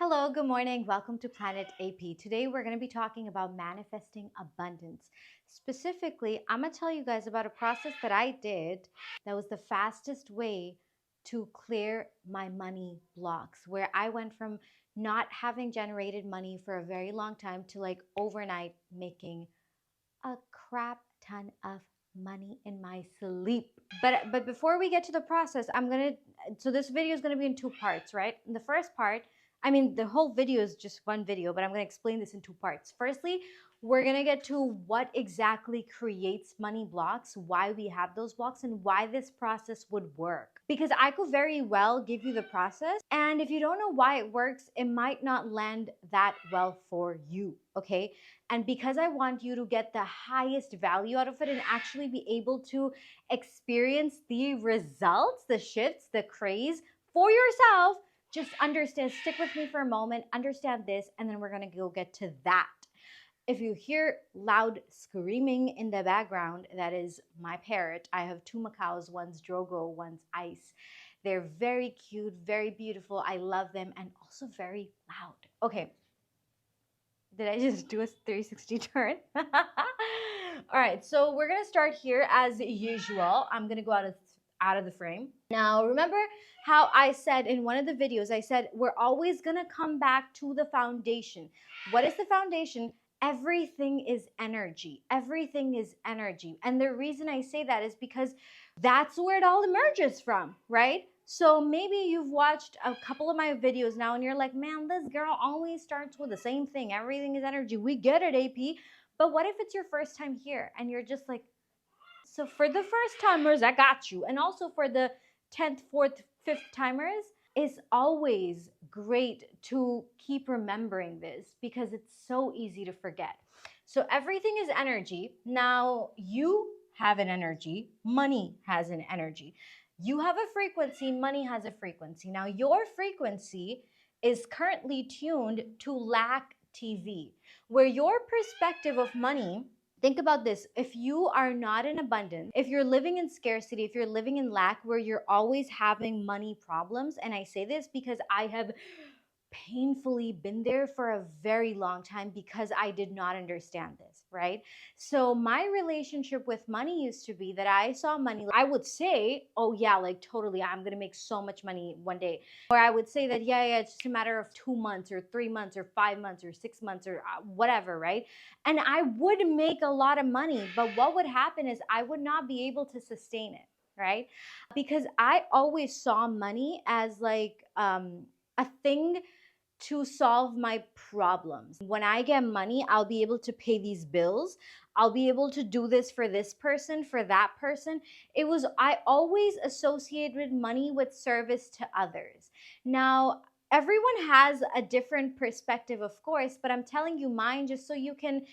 Hello, good morning. Welcome to Planet AP. Today we're going to be talking about manifesting abundance. Specifically, I'm going to tell you guys about a process that I did that was the fastest way to clear my money blocks, where I went from not having generated money for a very long time to like overnight making a crap ton of money in my sleep. But before we get to the process, so this video is gonna be in two parts, right? In the first part, the whole video is just one video, but I'm gonna explain this in two parts. Firstly, we're gonna get to what exactly creates money blocks, why we have those blocks, and why this process would work. Because I could very well give you the process, and if you don't know why it works, it might not land that well for you, okay? And because I want you to get the highest value out of it and actually be able to experience the results, the shifts, the craze for yourself, just understand, stick with me for a moment, understand this, and then we're gonna go get to that. If you hear loud screaming in the background, that is my parrot. I have two macaws, one's Drogo, one's Ice. They're very cute, very beautiful. I love them, and also very loud. Okay. Did I just do a 360 turn? All right, so we're gonna start here as usual. I'm gonna go out of the frame. Now, remember how I said in one of the videos, I said we're always gonna come back to the foundation. What is the foundation? Everything is energy. Everything is energy. And the reason I say that is because that's where it all emerges from, right? So maybe you've watched a couple of my videos now and you're like, man, this girl always starts with the same thing. Everything is energy. We get it, AP. But what if it's your first time here and you're just like, so for the first timers, I got you. And also for the 10th, 4th, 5th timers, it's always great to keep remembering this because it's so easy to forget. So everything is energy. Now you have an energy, money has an energy. You have a frequency, money has a frequency. Now your frequency is currently tuned to lack TV, where your perspective of money, think about this. If you are not in abundance, if you're living in scarcity, if you're living in lack, where you're always having money problems, and I say this because I have painfully been there for a very long time because I did not understand this, right? So my relationship with money used to be that I saw money, I would say, oh yeah, like totally, I'm gonna make so much money one day. Or I would say that, yeah, it's just a matter of 2 months or 3 months or 5 months or 6 months or whatever, right? And I would make a lot of money, but what would happen is I would not be able to sustain it, right? Because I always saw money as like a thing to solve my problems. When I get money, I'll be able to pay these bills. I'll be able to do this for this person, for that person. I always associated money with service to others. Now, everyone has a different perspective, of course, but I'm telling you mine just so you can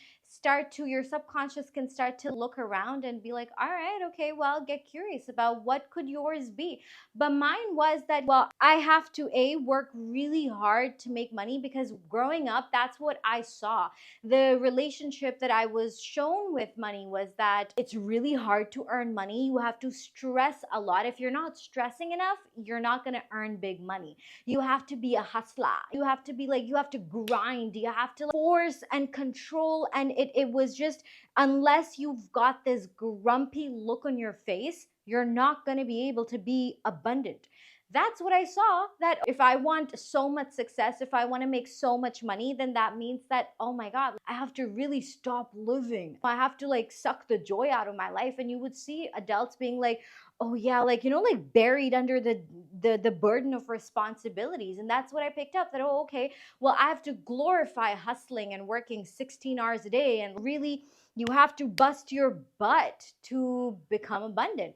your subconscious can start to look around and be like, all right, okay, well, get curious about what could yours be. But mine was that, well, I have to work really hard to make money because growing up, that's what I saw. The relationship that I was shown with money was that it's really hard to earn money. You have to stress a lot. If you're not stressing enough, you're not going to earn big money. You have to be a hustler. You have to be like, you have to grind. You have to force and control. And it was just, unless you've got this grumpy look on your face, you're not going to be able to be abundant. That's what I saw, that if I want so much success, if I want to make so much money, then that means that, oh my God, I have to really stop living. I have to like suck the joy out of my life. And you would see adults being like, oh yeah, like, like buried under the burden of responsibilities. And that's what I picked up, that, oh, okay, well, I have to glorify hustling and working 16 hours a day. And really, you have to bust your butt to become abundant.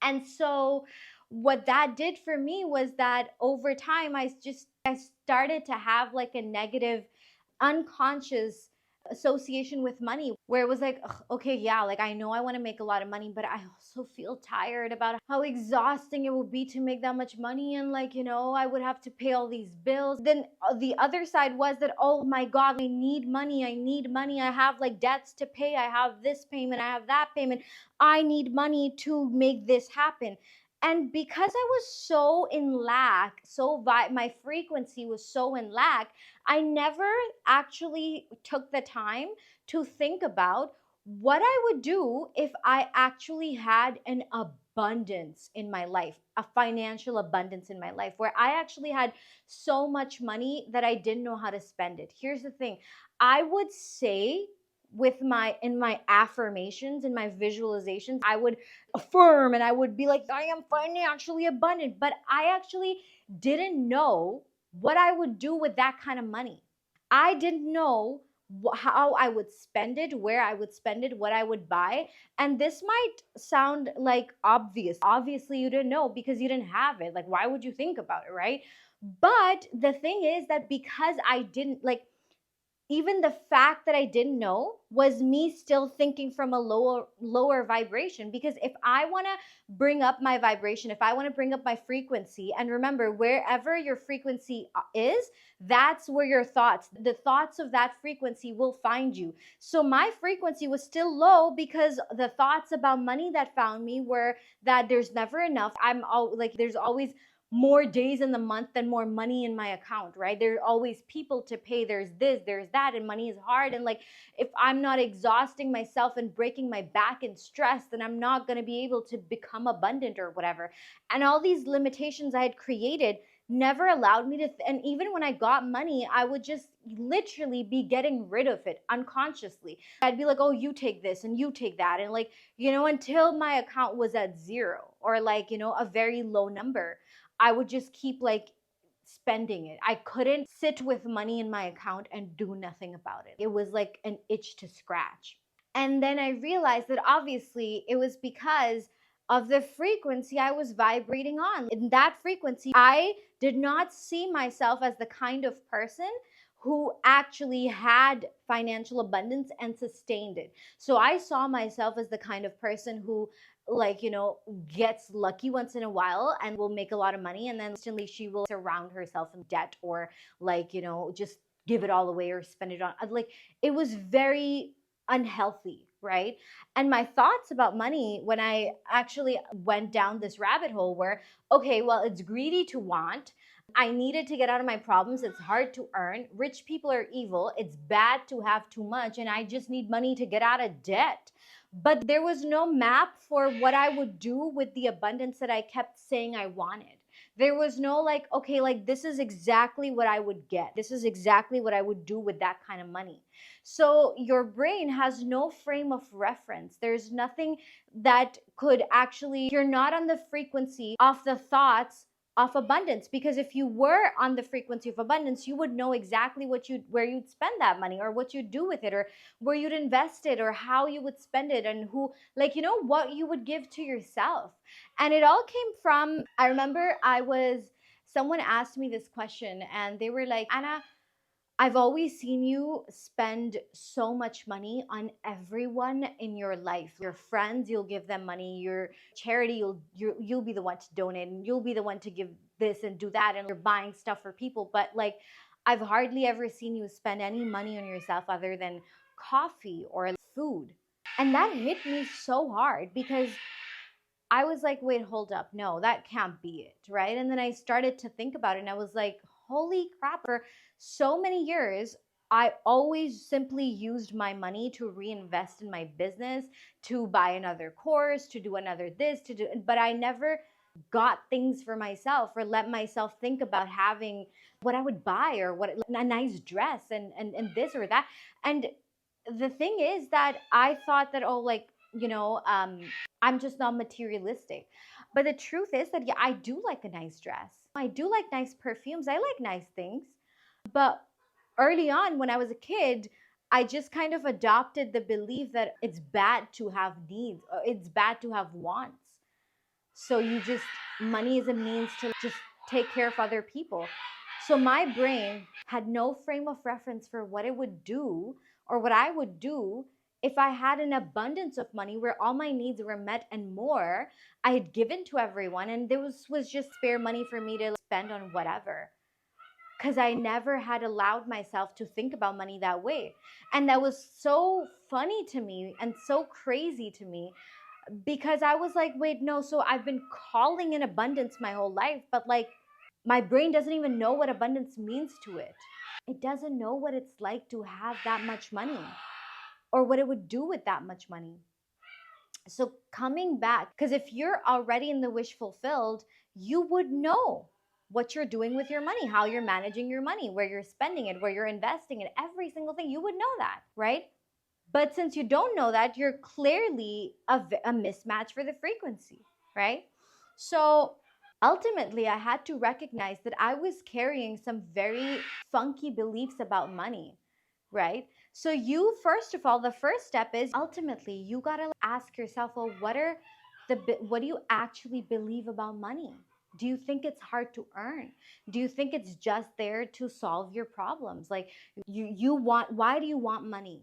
And so what that did for me was that over time, I started to have like a negative, unconscious association with money, where it was like, ugh, okay, yeah, like I know I want to make a lot of money, but I also feel tired about how exhausting it would be to make that much money. And like, I would have to pay all these bills. Then the other side was that, oh my God, I need money. I have like debts to pay. I have this payment. I have that payment. I need money to make this happen. And because I was so in lack, my frequency was so in lack, I never actually took the time to think about what I would do if I actually had an abundance in my life, a financial abundance in my life, where I actually had so much money that I didn't know how to spend it. Here's the thing. I would say in my affirmations, in my visualizations, I would affirm and I would be like, I am financially abundant. But I actually didn't know what I would do with that kind of money. I didn't know how I would spend it, where I would spend it, what I would buy. And this might sound like obvious. Obviously, you didn't know because you didn't have it. Like, why would you think about it, right? But the thing is that because I didn't, like, even the fact that I didn't know was me still thinking from a lower vibration. Because if I want to bring up my vibration, if I want to bring up my frequency, and remember, wherever your frequency is, that's where your the thoughts of that frequency will find you. So my frequency was still low because the thoughts about money that found me were that there's never enough. There's always more days in the month than more money in my account, right? There are always people to pay. There's this, there's that, and money is hard. And like, if I'm not exhausting myself and breaking my back in stress, then I'm not going to be able to become abundant or whatever. And all these limitations I had created never allowed me to, and even when I got money, I would just literally be getting rid of it unconsciously. I'd be like, oh, you take this and you take that. And like, until my account was at zero or like, a very low number. I would just keep like spending it. I couldn't sit with money in my account and do nothing about it. It was like an itch to scratch. And then I realized that obviously it was because of the frequency I was vibrating on. In that frequency, I did not see myself as the kind of person who actually had financial abundance and sustained it. So I saw myself as the kind of person who gets lucky once in a while and will make a lot of money, and then instantly she will surround herself in debt or just give it all away or spend it on it was very unhealthy, right? And my thoughts about money when I actually went down this rabbit hole were, okay, well, it's greedy to want. I needed to get out of my problems. It's hard to earn. Rich people are evil. It's bad to have too much. And I just need money to get out of debt. But there was no map for what I would do with the abundance that I kept saying I wanted. There was no okay, this is exactly what I would get. This is exactly what I would do with that kind of money. So your brain has no frame of reference. There's nothing that could actually, you're not on the frequency of the thoughts of abundance, because if you were on the frequency of abundance, you would know exactly where you'd spend that money or what you'd do with it or where you'd invest it or how you would spend it and who, what you would give to yourself. And it all came from, I remember someone asked me this question and they were like, Anna, I've always seen you spend so much money on everyone in your life. Your friends, you'll give them money. Your charity, you'll be the one to donate, and you'll be the one to give this and do that, and you're buying stuff for people. But I've hardly ever seen you spend any money on yourself other than coffee or food. And that hit me so hard because I was like, wait, hold up. No, that can't be it, right? And then I started to think about it and I was like, holy crap, for so many years, I always simply used my money to reinvest in my business, to buy another course, to do another this, but I never got things for myself or let myself think about having what I would buy or a nice dress and this or that. And the thing is that I thought that, I'm just not materialistic. But the truth is that, yeah, I do like a nice dress. I do like nice perfumes. I like nice things. But early on, when I was a kid, I just kind of adopted the belief that it's bad to have needs, or it's bad to have wants. So money is a means to just take care of other people. So my brain had no frame of reference for what it would do or what I would do if I had an abundance of money where all my needs were met and more. I had given to everyone, and there was just spare money for me to spend on whatever. Because I never had allowed myself to think about money that way. And that was so funny to me and so crazy to me because I was like, wait, no, so I've been calling in abundance my whole life, but like my brain doesn't even know what abundance means to it. It doesn't know what it's like to have that much money or what it would do with that much money. So coming back, because if you're already in the wish fulfilled, you would know what you're doing with your money, how you're managing your money, where you're spending it, where you're investing it, every single thing. You would know that, right? But since you don't know that, you're clearly a mismatch for the frequency, right? So ultimately, I had to recognize that I was carrying some very funky beliefs about money, right? So you, first of all, the first step is ultimately you got to ask yourself, well, what do you actually believe about money? Do you think it's hard to earn? Do you think it's just there to solve your problems? Like why do you want money?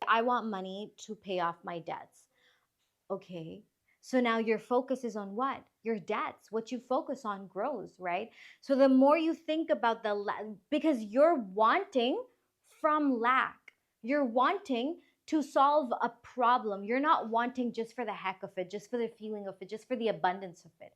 I want money to pay off my debts. Okay. So now your focus is on what? Your debts. What you focus on grows, right? So the more you think about because you're wanting from lack, you're wanting to solve a problem. You're not wanting just for the heck of it, just for the feeling of it, just for the abundance of it.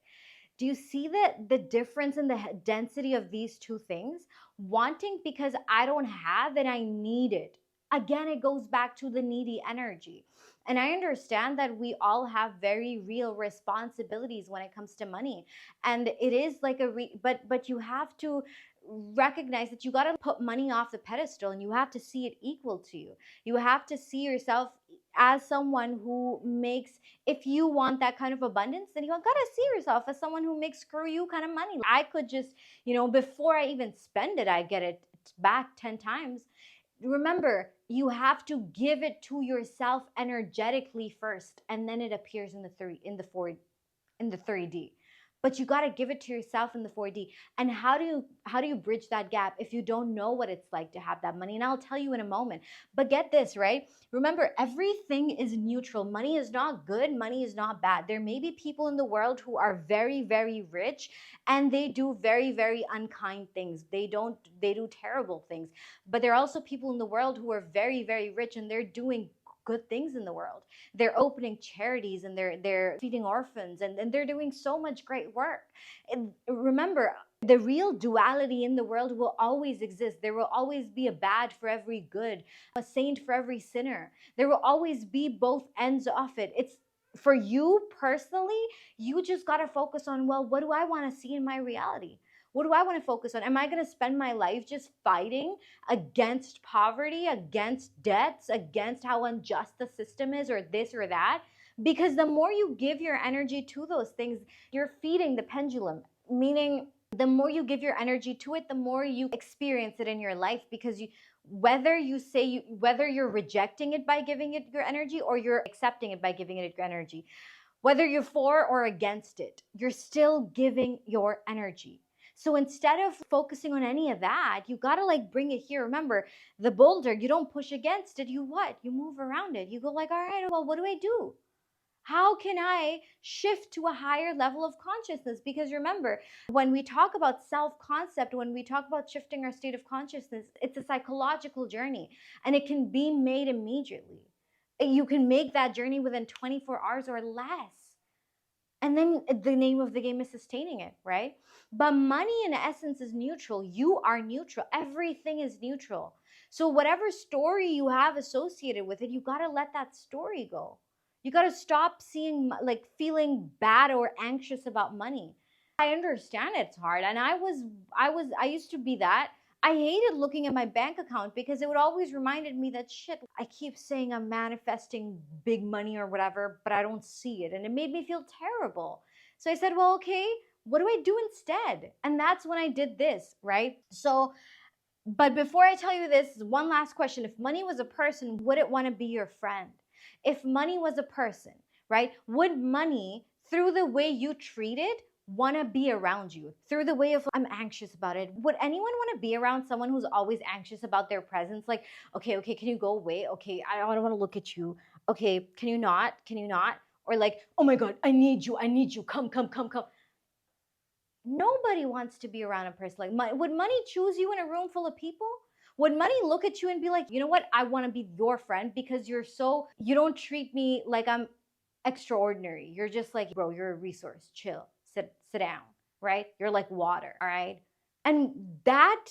Do you see the difference in the density of these two things? Wanting because I don't have and I need it. Again, it goes back to the needy energy. And I understand that we all have very real responsibilities when it comes to money. And it is like but you have to recognize that you got to put money off the pedestal and you have to see it equal to you. You have to see yourself as someone who makes, if you want that kind of abundance, then you gotta see yourself as someone who makes screw you kind of money. I could just, before I even spend it, I get it back 10 times. Remember, you have to give it to yourself energetically first, and then it appears in the 3D. But you got to give it to yourself in the 4D. And how do you bridge that gap if you don't know what it's like to have that money? And I'll tell you in a moment. But get this, right? Remember, everything is neutral. Money is not good, money is not bad. There may be people in the world who are very, very rich and they do very, very unkind things. They do terrible things. But there are also people in the world who are very, very rich and they're doing good things in the world. They're opening charities and they're feeding orphans and they're doing so much great work. And remember, the real duality in the world will always exist. There will always be a bad for every good, a saint for every sinner. There will always be both ends of it. It's for you personally, you just got to focus on, well, what do I want to see in my reality? What do I want to focus on? Am I going to spend my life just fighting against poverty, against debts, against how unjust the system is, or this or that? Because the more you give your energy to those things, you're feeding the pendulum, meaning the more you give your energy to it, the more you experience it in your life. Because whether you're rejecting it by giving it your energy or you're accepting it by giving it your energy, whether you're for or against it, you're still giving your energy. So instead of focusing on any of that, you got to like bring it here. Remember, the boulder, you don't push against it. You what? You move around it. You go like, all right, well, what do I do? How can I shift to a higher level of consciousness? Because remember, when we talk about self-concept, when we talk about shifting our state of consciousness, it's a psychological journey and it can be made immediately. You can make that journey within 24 hours or less. And then the name of the game is sustaining it, right? But money in essence is neutral. You are neutral. Everything is neutral. So whatever story you have associated with it, you got to let that story go. You got to stop feeling bad or anxious about money. I understand it's hard. And I used to be that. I hated looking at my bank account because it would always reminded me that shit, I keep saying I'm manifesting big money or whatever, but I don't see it. And it made me feel terrible. So I said, well, okay, what do I do instead? And that's when I did this, right? So, but before I tell you this, one last question. If money was a person, would it want to be your friend? If money was a person, right? Would money, through the way you treat it, want to be around you? Through the way of, I'm anxious about it. Would anyone want to be around someone who's always anxious about their presence? Like, okay, can you go away? Okay, I don't want to look at you. Okay, can you not? Can you not? Or like, oh my God, I need you. Come. Nobody wants to be around a person like money. Would money choose you in a room full of people? Would money look at you and be like, you know what? I want to be your friend because you don't treat me like I'm extraordinary. You're just like, bro, you're a resource. Chill. Sit down, right? You're like water, all right? And that,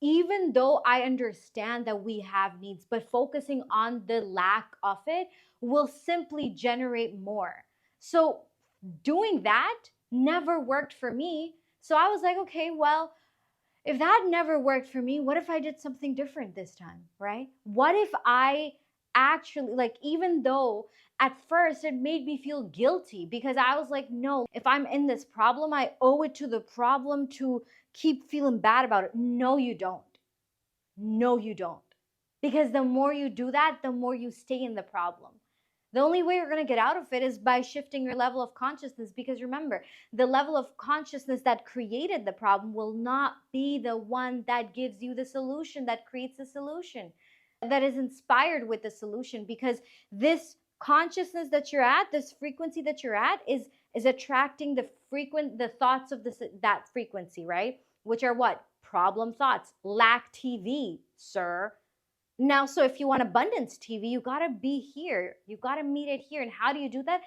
even though I understand that we have needs, but focusing on the lack of it will simply generate more. So doing that never worked for me. So I was like, okay, well, if that never worked for me, what if I did something different this time, right? What if I actually, like, even though at first it made me feel guilty because I was like, no, if I'm in this problem, I owe it to the problem to keep feeling bad about it. No, you don't. No, you don't. Because the more you do that, the more you stay in the problem. The only way you're going to get out of it is by shifting your level of consciousness. Because remember, the level of consciousness that created the problem will not be the one that gives you the solution, that creates the solution, that is inspired with the solution. Because this consciousness that you're at, this frequency that you're at, is attracting the thoughts of that frequency, right? Which are what? Problem thoughts. Lack TV, sir. Now, so if you want abundance TV, you got to be here. You got to meet it here. And how do you do that?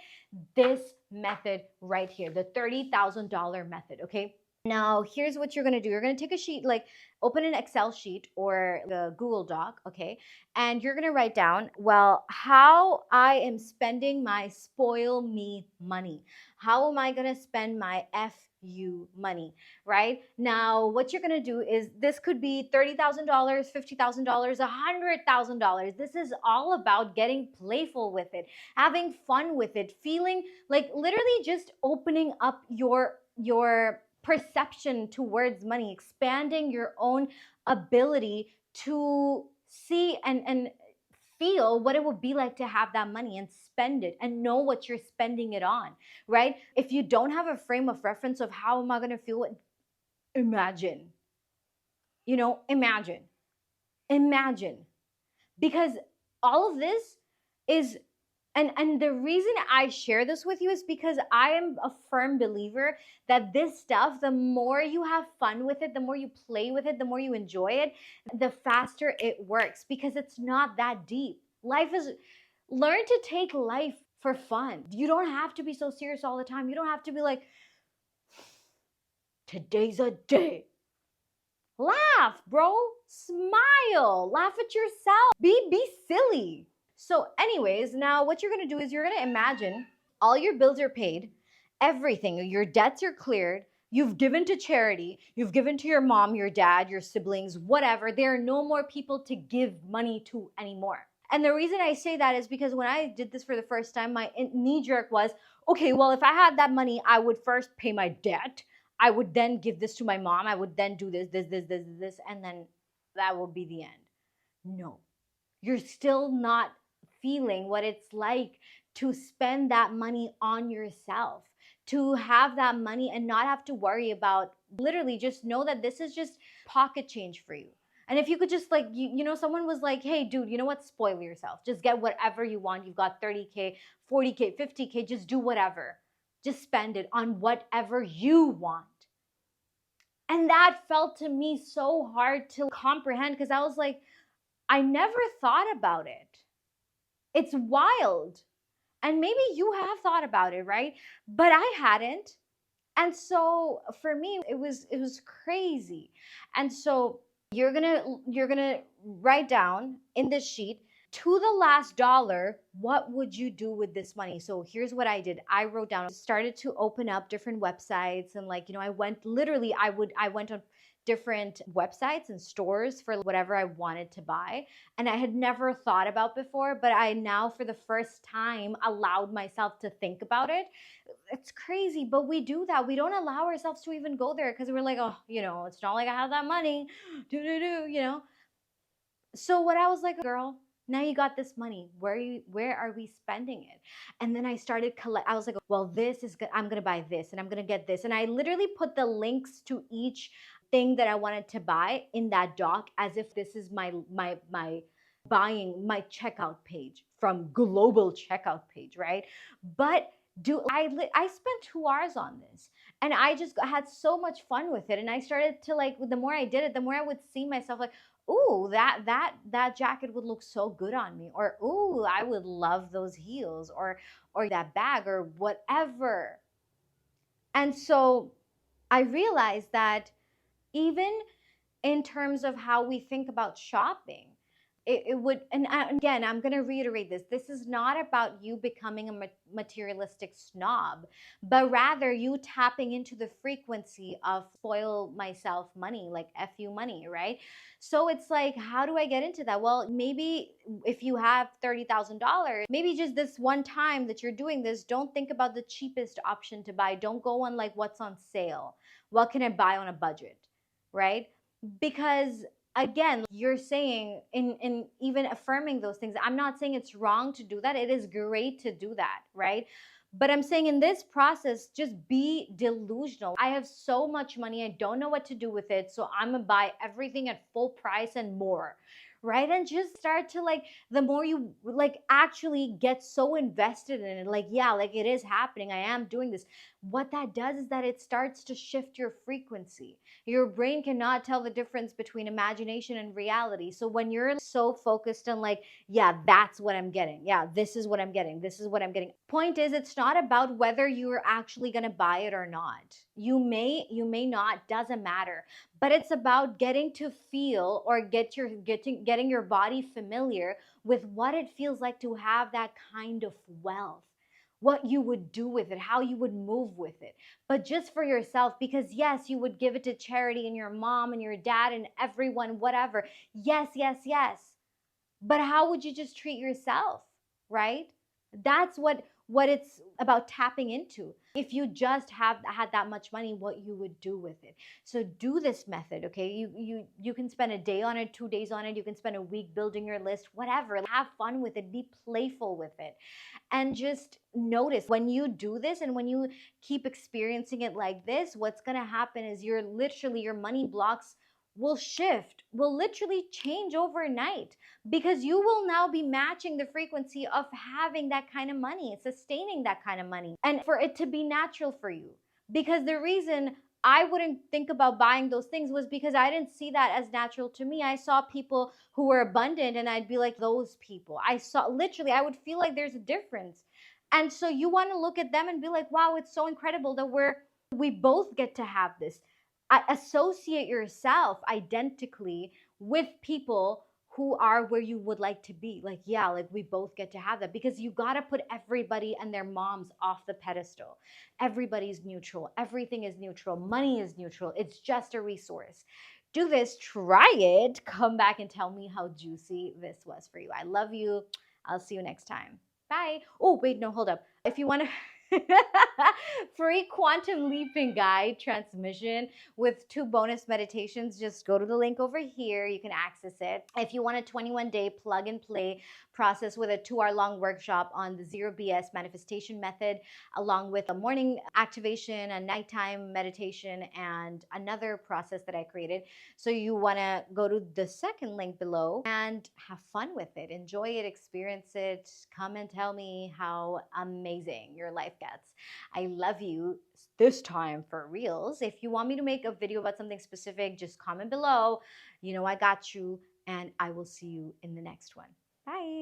This method right here, the $30,000 method, okay? Now, here's what you're going to do. You're going to take a sheet, like open an Excel sheet or the Google Doc, okay? And you're going to write down, well, how I am spending my spoil me money. How am I going to spend my FU money, right? Now, what you're going to do is this could be $30,000, $50,000, $100,000. This is all about getting playful with it, having fun with it, feeling like literally just opening up your perception towards money, expanding your own ability to see and feel what it would be like to have that money and spend it and know what you're spending it on, right? If you don't have a frame of reference of how am I going to feel it, imagine, imagine, because all of this is, and the reason I share this with you is because I am a firm believer that this stuff, the more you have fun with it, the more you play with it, the more you enjoy it, the faster it works, because it's not that deep. Learn to take life for fun. You don't have to be so serious all the time. You don't have to be like, today's a day. Laugh, bro. Smile. Laugh at yourself. Be silly. So anyways, now what you're going to do is you're going to imagine all your bills are paid, everything, your debts are cleared, you've given to charity, you've given to your mom, your dad, your siblings, whatever. There are no more people to give money to anymore. And the reason I say that is because when I did this for the first time, my knee jerk was, okay, well, if I had that money, I would first pay my debt. I would then give this to my mom. I would then do this, and then that will be the end. No, you're still not feeling what it's like to spend that money on yourself, to have that money and not have to worry about, literally just know that this is just pocket change for you. And if you could just like, someone was like, hey, dude, you know what? Spoil yourself. Just get whatever you want. You've got 30K, 40K, 50K, just do whatever. Just spend it on whatever you want. And that felt to me so hard to comprehend because I was like, I never thought about it. It's wild. And maybe you have thought about it, right? But I hadn't. And so for me, it was crazy. And so you're gonna write down in this sheet, to the last dollar, what would you do with this money? So here's what I did. I wrote down, started to open up different websites, and I went on different websites and stores for whatever I wanted to buy. And I had never thought about before, but I now for the first time allowed myself to think about it. It's crazy, but we do that. We don't allow ourselves to even go there because we're like, oh, it's not like I have that money. So what I was like, girl, now you got this money. Where are we spending it? And then I started I was like, well, this is good. I'm going to buy this and I'm going to get this. And I literally put the links to each thing that I wanted to buy in that doc as if this is my buying, my checkout page from global checkout page, right? But I spent 2 hours on this. And I just had so much fun with it. And I started to like, the more I did it, the more I would see myself like, ooh, that jacket would look so good on me, or ooh, I would love those heels, or that bag, or whatever. And so I realized that even in terms of how we think about shopping, it would, and again, I'm going to reiterate this is not about you becoming a materialistic snob, but rather you tapping into the frequency of spoil myself money, like fu money, right? So it's like, how do I get into that? Well, maybe if you have $30,000, maybe just this one time that you're doing this, don't think about the cheapest option to buy. Don't go on like what's on sale, what can I buy on a budget, right? Because again, you're saying, in even affirming those things, I'm not saying it's wrong to do that. It is great to do that, right? But I'm saying in this process, just be delusional. I have so much money, I don't know what to do with it, so I'm gonna buy everything at full price and more, right? And just start to like, the more you like actually get so invested in it, like, yeah, like it is happening, I am doing this, what that does is that it starts to shift your frequency. Your brain cannot tell the difference between imagination and reality. So when you're so focused on like, yeah, that's what I'm getting, yeah, this is what I'm getting, this is what I'm getting, point is, it's not about whether you're actually going to buy it or not. You may not, doesn't matter. But it's about getting to feel, or getting your body familiar with what it feels like to have that kind of wealth, what you would do with it, how you would move with it, but just for yourself. Because yes, you would give it to charity and your mom and your dad and everyone, whatever. Yes, yes, yes. But how would you just treat yourself, right? That's what it's about, tapping into. If you just have had that much money, what you would do with it. So do this method, okay? You can spend a day on it, 2 days on it, you can spend a week building your list, whatever. Have fun with it, be playful with it. And just notice when you do this, and when you keep experiencing it like this, what's going to happen is your money blocks will shift, will literally change overnight, because you will now be matching the frequency of having that kind of money, sustaining that kind of money, and for it to be natural for you. Because the reason I wouldn't think about buying those things was because I didn't see that as natural to me. I saw people who were abundant, and I'd be like, those people. I saw, literally, I would feel like there's a difference. And so you want to look at them and be like, wow, it's so incredible that we both get to have this. Associate yourself identically with people who are where you would like to be. Like, yeah, like we both get to have that, because you got to put everybody and their moms off the pedestal. Everybody's neutral. Everything is neutral. Money is neutral. It's just a resource. Do this, try it, come back and tell me how juicy this was for you. I love you. I'll see you next time. Bye. Oh, wait, no, hold up. If you want to free quantum leaping guide transmission with 2 bonus meditations, just go to the link over here. You can access it. If you want a 21-day plug and play process with a 2-hour long workshop on the zero BS manifestation method, along with a morning activation, a nighttime meditation, and another process that I created. So you want to go to the second link below and have fun with it. Enjoy it, experience it. Come and tell me how amazing your life gets. I love you this time for reals. If you want me to make a video about something specific, just comment below. You know I got you, and I will see you in the next one. Bye.